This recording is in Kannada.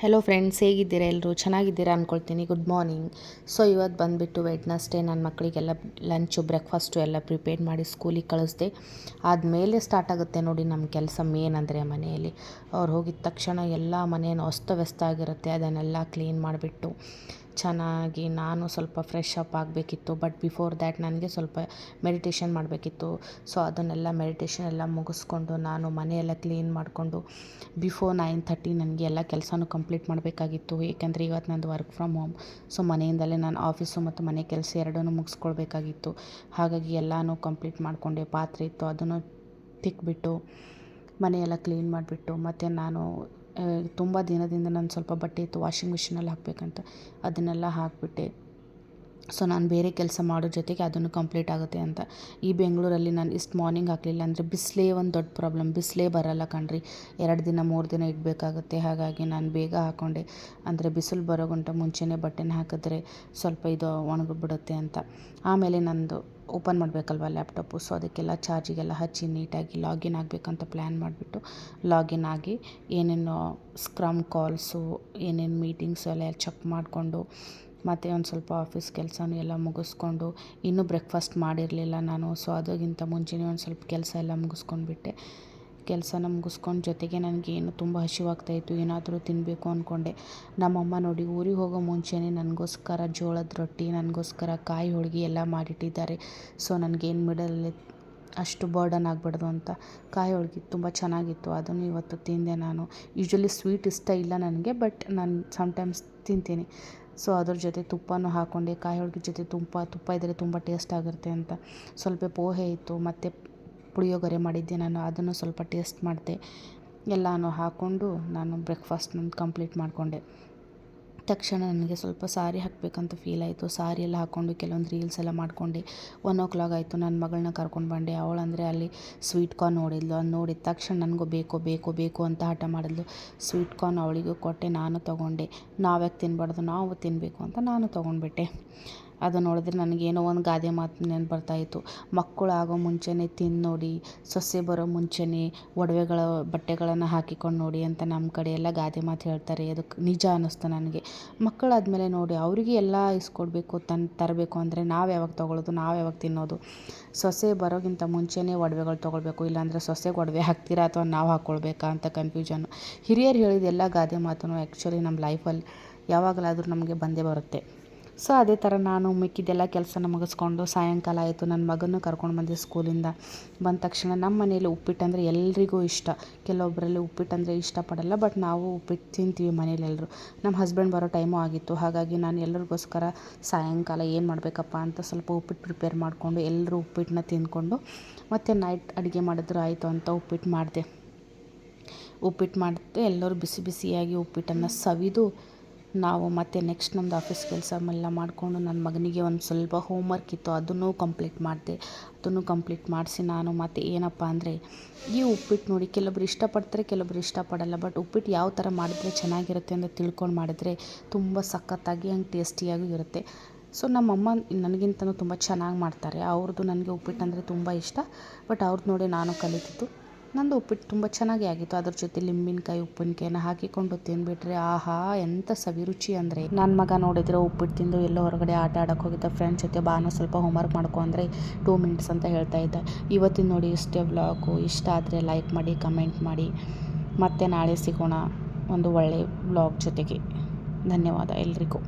ಹೆಲೋ ಫ್ರೆಂಡ್ಸ್, ಹೇಗಿದ್ದೀರಾ? ಎಲ್ಲರೂ ಚೆನ್ನಾಗಿದ್ದೀರಾ ಅಂದ್ಕೊಳ್ತೀನಿ. Good morning. ಸೊ ಇವತ್ತು ಬಂದುಬಿಟ್ಟು ವೆಡ್ನಸ್ಡೇ. ನನ್ನ ಮಕ್ಕಳಿಗೆಲ್ಲ ಲಂಚು ಬ್ರೇಕ್ಫಾಸ್ಟು ಎಲ್ಲ ಪ್ರಿಪೇರ್ ಮಾಡಿ ಸ್ಕೂಲಿಗೆ ಕಳಿಸ್ದೆ. ಆದಮೇಲೆ ಸ್ಟಾರ್ಟ್ ಆಗುತ್ತೆ ನೋಡಿ ನಮ್ಮ ಕೆಲಸ. ಮೇನ್ ಅಂದರೆ ಮನೆಯಲ್ಲಿ ಅವ್ರು ಹೋಗಿದ ತಕ್ಷಣ ಎಲ್ಲ ಮನೇನು ಅಸ್ತವ್ಯಸ್ತ ಆಗಿರುತ್ತೆ. ಅದನ್ನೆಲ್ಲ ಕ್ಲೀನ್ ಮಾಡಿಬಿಟ್ಟು ಚೆನ್ನಾಗಿ ನಾನು ಸ್ವಲ್ಪ ಫ್ರೆಶ್ ಅಪ್ ಆಗಬೇಕಿತ್ತು. ಬಟ್ ಬಿಫೋರ್ ದ್ಯಾಟ್ ನನಗೆ ಸ್ವಲ್ಪ ಮೆಡಿಟೇಷನ್ ಮಾಡಬೇಕಿತ್ತು. ಸೊ ಅದನ್ನೆಲ್ಲ ಮೆಡಿಟೇಷನ್ ಎಲ್ಲ ಮುಗಿಸ್ಕೊಂಡು ನಾನು ಮನೆಯೆಲ್ಲ ಕ್ಲೀನ್ ಮಾಡಿಕೊಂಡು ಬಿಫೋರ್ 9:30 ನನಗೆ ಎಲ್ಲ ಕೆಲಸನೂ ಕಂಪ್ಲೀಟ್ ಮಾಡಬೇಕಾಗಿತ್ತು. ಏಕೆಂದರೆ ಇವತ್ತು ನಂದು ವರ್ಕ್ ಫ್ರಮ್ ಹೋಮ್. ಸೊ ಮನೆಯಿಂದಲೇ ನಾನು ಆಫೀಸು ಮತ್ತು ಮನೆ ಕೆಲಸ ಎರಡನ್ನೂ ಮುಗಿಸ್ಕೊಳ್ಬೇಕಾಗಿತ್ತು. ಹಾಗಾಗಿ ಎಲ್ಲನೂ ಕಂಪ್ಲೀಟ್ ಮಾಡಿಕೊಂಡೆ. ಪಾತ್ರೆ ಇತ್ತು ಅದನ್ನು ತಿಕ್ಬಿಟ್ಟು ಮನೆಯೆಲ್ಲ ಕ್ಲೀನ್ ಮಾಡಿಬಿಟ್ಟು ಮತ್ತು ನಾನು ತುಂಬ ದಿನದಿಂದ ನಾನು ಸ್ವಲ್ಪ ಬಟ್ಟೆ ಇತ್ತು ವಾಷಿಂಗ್ ಮಿಷಿನಲ್ಲಿ ಹಾಕಬೇಕಂತ, ಅದನ್ನೆಲ್ಲ ಹಾಕಿಬಿಟ್ಟೆ. ಸೊ ನಾನು ಬೇರೆ ಕೆಲಸ ಮಾಡೋ ಜೊತೆಗೆ ಅದನ್ನು ಕಂಪ್ಲೀಟ್ ಆಗುತ್ತೆ ಅಂತ. ಈ ಬೆಂಗಳೂರಲ್ಲಿ ನಾನು ಇಷ್ಟು ಮಾರ್ನಿಂಗ್ ಹಾಕಲಿಲ್ಲ ಅಂದರೆ ಬಿಸಿಲೇ ಒಂದು ದೊಡ್ಡ ಪ್ರಾಬ್ಲಮ್. ಬಿಸಿಲೇ ಬರಲ್ಲ ಕಣ್ರಿ, 2 ದಿನ 3 ದಿನ ಇಡಬೇಕಾಗುತ್ತೆ. ಹಾಗಾಗಿ ನಾನು ಬೇಗ ಹಾಕ್ಕೊಂಡೆ. ಅಂದರೆ ಬಿಸಿಲು ಬರೋ ಗಂಟ ಮುಂಚೆನೇ ಬಟ್ಟೆನ ಹಾಕಿದ್ರೆ ಸ್ವಲ್ಪ ಇದು ಒಣಗಿಬಿಡುತ್ತೆ ಅಂತ. ಆಮೇಲೆ ನಂದು ಓಪನ್ ಮಾಡಬೇಕಲ್ವ ಲ್ಯಾಪ್ಟಾಪು. ಸೊ ಅದಕ್ಕೆಲ್ಲ ಚಾರ್ಜಿಗೆಲ್ಲ ಹಚ್ಚಿ ನೀಟಾಗಿ ಲಾಗಿನ್ ಆಗಬೇಕಂತ ಪ್ಲ್ಯಾನ್ ಮಾಡಿಬಿಟ್ಟು ಲಾಗಿನ್ ಆಗಿ ಏನೇನು ಸ್ಕ್ರಮ್ ಕಾಲ್ಸು ಏನೇನು ಮೀಟಿಂಗ್ಸು ಎಲ್ಲ ಚೆಕ್ ಮಾಡಿಕೊಂಡು ಮತ್ತು ಒಂದು ಸ್ವಲ್ಪ ಆಫೀಸ್ ಕೆಲಸನೂ ಎಲ್ಲ ಮುಗಿಸ್ಕೊಂಡು, ಇನ್ನೂ ಬ್ರೇಕ್ಫಾಸ್ಟ್ ಮಾಡಿರಲಿಲ್ಲ ನಾನು. ಸೊ ಅದಕ್ಕಿಂತ ಮುಂಚೆನೇ ಒಂದು ಸ್ವಲ್ಪ ಕೆಲಸ ಎಲ್ಲ ಮುಗಿಸ್ಕೊಂಡ್ಬಿಟ್ಟೆ. ಕೆಲಸನ ಮುಗಿಸ್ಕೊಂಡು ಜೊತೆಗೆ ನನಗೇನು ತುಂಬ ಹಸಿವಾಗ್ತಾಯಿತ್ತು, ಏನಾದರೂ ತಿನ್ನಬೇಕು ಅಂದ್ಕೊಂಡೆ. ನಮ್ಮಮ್ಮ ನೋಡಿ ಊರಿಗೆ ಹೋಗೋ ಮುಂಚೆನೇ ನನಗೋಸ್ಕರ ಜೋಳದ ರೊಟ್ಟಿ, ನನಗೋಸ್ಕರ ಕಾಯಿ ಹೋಳಿಗೆ ಎಲ್ಲ ಮಾಡಿಟ್ಟಿದ್ದಾರೆ. ಸೊ ನನಗೇನು ಮಿಡಲಲ್ಲಿ ಅಷ್ಟು ಬರ್ಡನ್ ಆಗಬಾರ್ದು ಅಂತ ಕಾಯಿ ಹೋಳಿಗೆ ತುಂಬ ಚೆನ್ನಾಗಿತ್ತು. ಅದನ್ನು ಇವತ್ತು ತಿಂದೆ ನಾನು. ಯೂಶ್ವಲಿ ಸ್ವೀಟ್ ಇಷ್ಟ ಇಲ್ಲ ನನಗೆ, ಬಟ್ ನಾನು ಸಮ್ಟೈಮ್ಸ್ ತಿಂತೀನಿ. ಸೊ ಅದ್ರ ಜೊತೆ ತುಪ್ಪನೂ ಹಾಕ್ಕೊಂಡೆ. ಕಾಯಿ ಹೋಳಿಗೆ ಜೊತೆ ತುಪ್ಪ ಇದ್ದರೆ ತುಂಬ ಟೇಸ್ಟ್ ಆಗಿರುತ್ತೆ ಅಂತ. ಸ್ವಲ್ಪ ಪೋಹೆ ಇತ್ತು ಮತ್ತು ಪುಳಿಯೋಗರೆ ಮಾಡಿದ್ದೆ ನಾನು, ಅದನ್ನು ಸ್ವಲ್ಪ ಟೇಸ್ಟ್ ಮಾಡಿದೆ. ಎಲ್ಲನೂ ಹಾಕ್ಕೊಂಡು ನಾನು ಬ್ರೇಕ್ಫಾಸ್ಟ್ ಕಂಪ್ಲೀಟ್ ಮಾಡಿಕೊಂಡೆ. ತಕ್ಷಣ ನನಗೆ ಸ್ವಲ್ಪ ಸಾರಿ ಹಾಕಬೇಕಂತ ಫೀಲ್ ಆಯಿತು. ಸಾರಿ ಎಲ್ಲ ಹಾಕ್ಕೊಂಡು ಕೆಲವೊಂದು ರೀಲ್ಸ್ ಎಲ್ಲ ಮಾಡಿಕೊಂಡೆ. 1 o'clock ಆಯಿತು. ನನ್ನ ಮಗಳನ್ನ ಕರ್ಕೊಂಡು ಬಂದೆ. ಅವಳಂದರೆ ಅಲ್ಲಿ ಸ್ವೀಟ್ ಕಾರ್ನ್ ನೋಡಿದ್ಲು. ಅದು ನೋಡಿದ ತಕ್ಷಣ ನನಗೂ ಬೇಕು ಅಂತ ಹಠ ಮಾಡಿದ್ಲು. ಸ್ವೀಟ್ ಕಾರ್ನ್ ಅವಳಿಗೂ ಕೊಟ್ಟೆ, ನಾನು ತೊಗೊಂಡೆ. ನಾವ್ಯಾಕೆ ತಿನ್ನಬಾರ್ದು, ನಾವು ತಿನ್ನಬೇಕು ಅಂತ ನಾನು ತೊಗೊಂಡ್ಬಿಟ್ಟೆ. ಅದು ನೋಡಿದ್ರೆ ನನಗೇನೋ ಒಂದು ಗಾದೆ ಮಾತು ನೆನಪು ಬರ್ತಾಯಿತ್ತು. ಮಕ್ಕಳು ಆಗೋ ಮುಂಚೆನೇ ತಿಂದು ನೋಡಿ, ಸೊಸೆ ಬರೋ ಮುಂಚೆನೇ ಬಟ್ಟೆಗಳನ್ನು ಹಾಕಿಕೊಂಡು ನೋಡಿ ಅಂತ ನಮ್ಮ ಕಡೆ ಎಲ್ಲ ಗಾದೆ ಮಾತು ಹೇಳ್ತಾರೆ. ಅದಕ್ಕೆ ನಿಜ ಅನ್ನಿಸ್ತು ನನಗೆ. ಮಕ್ಕಳಾದಮೇಲೆ ನೋಡಿ ಅವರಿಗೆ ಎಲ್ಲ ಇಸ್ಕೊಡ್ಬೇಕು, ತರಬೇಕು ಅಂದರೆ ನಾವು ಯಾವಾಗ ತೊಗೊಳ್ಳೋದು, ನಾವು ಯಾವಾಗ ತಿನ್ನೋದು? ಸೊಸೆ ಬರೋಕ್ಕಿಂತ ಮುಂಚೆನೇ ಒಡವೆಗಳು ತೊಗೊಳ್ಬೇಕು, ಇಲ್ಲಾಂದರೆ ಸೊಸೆಗೆ ಒಡವೆ ಹಾಕ್ತೀರಾ ಅಥವಾ ನಾವು ಹಾಕ್ಕೊಳ್ಬೇಕಾ ಅಂತ ಕನ್ಫ್ಯೂಷನ್ನು. ಹಿರಿಯರು ಹೇಳಿದ ಎಲ್ಲ ಗಾದೆ ಮಾತನ್ನು ಆ್ಯಕ್ಚುಲಿ ನಮ್ಮ ಲೈಫಲ್ಲಿ ಯಾವಾಗಲಾದರೂ ನಮಗೆ ಬಂದೇ ಬರುತ್ತೆ. ಸೊ ಅದೇ ಥರ ನಾನು ಮಿಕ್ಕಿದ್ದೆಲ್ಲ ಕೆಲಸನ ಮುಗಿಸ್ಕೊಂಡು ಸಾಯಂಕಾಲ ಆಯಿತು. ನನ್ನ ಮಗನೂ ಕರ್ಕೊಂಡು ಬಂದೆ ಸ್ಕೂಲಿಂದ. ಬಂದ ತಕ್ಷಣ ನಮ್ಮ ಮನೇಲಿ ಉಪ್ಪಿಟ್ಟು ಅಂದರೆ ಎಲ್ರಿಗೂ ಇಷ್ಟ. ಕೆಲವೊಬ್ಬರಲ್ಲಿ ಉಪ್ಪಿಟ್ಟು ಅಂದರೆ ಇಷ್ಟಪಡಲ್ಲ, ಬಟ್ ನಾವು ಉಪ್ಪಿಟ್ಟು ತಿಂತೀವಿ ಮನೇಲೆಲ್ಲರೂ. ನಮ್ಮ ಹಸ್ಬೆಂಡ್ ಬರೋ ಟೈಮು ಆಗಿತ್ತು. ಹಾಗಾಗಿ ನಾನು ಎಲ್ಲರಿಗೋಸ್ಕರ ಸಾಯಂಕಾಲ ಏನು ಮಾಡಬೇಕಪ್ಪ ಅಂತ ಸ್ವಲ್ಪ ಉಪ್ಪಿಟ್ಟು ಪ್ರಿಪೇರ್ ಮಾಡಿಕೊಂಡು ಎಲ್ಲರೂ ಉಪ್ಪಿಟ್ಟನ್ನ ತಿಂದ್ಕೊಂಡು ಮತ್ತು ನೈಟ್ ಅಡುಗೆ ಮಾಡಿದ್ರು ಆಯಿತು ಅಂತ ಉಪ್ಪಿಟ್ಟು ಮಾಡಿದೆ. ಎಲ್ಲರೂ ಬಿಸಿ ಬಿಸಿಯಾಗಿ ಉಪ್ಪಿಟ್ಟನ್ನು ಸವಿದು ನಾವು ಮತ್ತು ನೆಕ್ಸ್ಟ್ ನಮ್ಮದು ಆಫೀಸ್ ಕೆಲಸ ಎಲ್ಲ ಮಾಡಿಕೊಂಡು ನನ್ನ ಮಗನಿಗೆ ಒಂದು ಸ್ವಲ್ಪ ಹೋಮ್ವರ್ಕ್ ಇತ್ತು, ಅದನ್ನು ಕಂಪ್ಲೀಟ್ ಮಾಡಿದೆ. ಅದನ್ನು ಕಂಪ್ಲೀಟ್ ಮಾಡಿಸಿ ನಾನು ಮತ್ತು ಏನಪ್ಪ ಅಂದರೆ ಈ ಉಪ್ಪಿಟ್ಟು ನೋಡಿ ಕೆಲವೊಬ್ರು ಇಷ್ಟಪಡ್ತಾರೆ, ಕೆಲವೊಬ್ರು ಇಷ್ಟಪಡಲ್ಲ. ಬಟ್ ಉಪ್ಪಿಟ್ಟು ಯಾವ ಥರ ಮಾಡಿದ್ರೆ ಚೆನ್ನಾಗಿರುತ್ತೆ ಅಂತ ತಿಳ್ಕೊಂಡು ಮಾಡಿದ್ರೆ ತುಂಬ ಸಖತ್ತಾಗಿ ಹಂಗೆ ಟೇಸ್ಟಿಯಾಗೂ ಇರುತ್ತೆ. ಸೊ ನಮ್ಮಮ್ಮ ನನಗಿಂತನೂ ತುಂಬ ಚೆನ್ನಾಗಿ ಮಾಡ್ತಾರೆ. ಅವ್ರದ್ದು ನನಗೆ ಉಪ್ಪಿಟ್ಟು ಅಂದರೆ ತುಂಬ ಇಷ್ಟ. ಬಟ್ ಅವ್ರದ್ದು ನೋಡಿ ನಾನು ಕಲಿತಿದ್ದು. ನಂದು ಉಪ್ಪಿಟ್ಟು ತುಂಬ ಚೆನ್ನಾಗಿ ಆಗಿತ್ತು. ಅದ್ರ ಜೊತೆ ಲಿಂಬೆನಕಾಯಿ ಉಪ್ಪಿನಕಾಯಿನ ಹಾಕಿಕೊಂಡು ತಿಂದುಬಿಟ್ರೆ ಆಹಾ ಎಂಥ ಸವಿರುಚಿ ಅಂದರೆ. ನನ್ನ ಮಗ ನೋಡಿದರೆ ಉಪ್ಪಿಟ್ಟು ತಿಂದು ಎಲ್ಲೋ ಹೊರಗಡೆ ಆಟ ಆಡೋಕ್ಕೆ ಹೋಗಿದ್ದ ಫ್ರೆಂಡ್ಸ್ ಜೊತೆ ಬಾನು ಸ್ವಲ್ಪ ಹೋಮ್ವರ್ಕ್ ಮಾಡ್ಕೊ ಅಂದರೆ 2 minutes ಅಂತ ಹೇಳ್ತಾ ಇದ್ದ. ಇವತ್ತಿನ ನೋಡಿ ಇಷ್ಟೇ ವ್ಲಾಗು. ಇಷ್ಟ ಆದರೆ ಲೈಕ್ ಮಾಡಿ, ಕಮೆಂಟ್ ಮಾಡಿ. ಮತ್ತೆ ನಾಳೆ ಸಿಗೋಣ ಒಂದು ಒಳ್ಳೆಯ ವ್ಲಾಗ್ ಜೊತೆಗೆ. ಧನ್ಯವಾದ ಎಲ್ರಿಗೂ.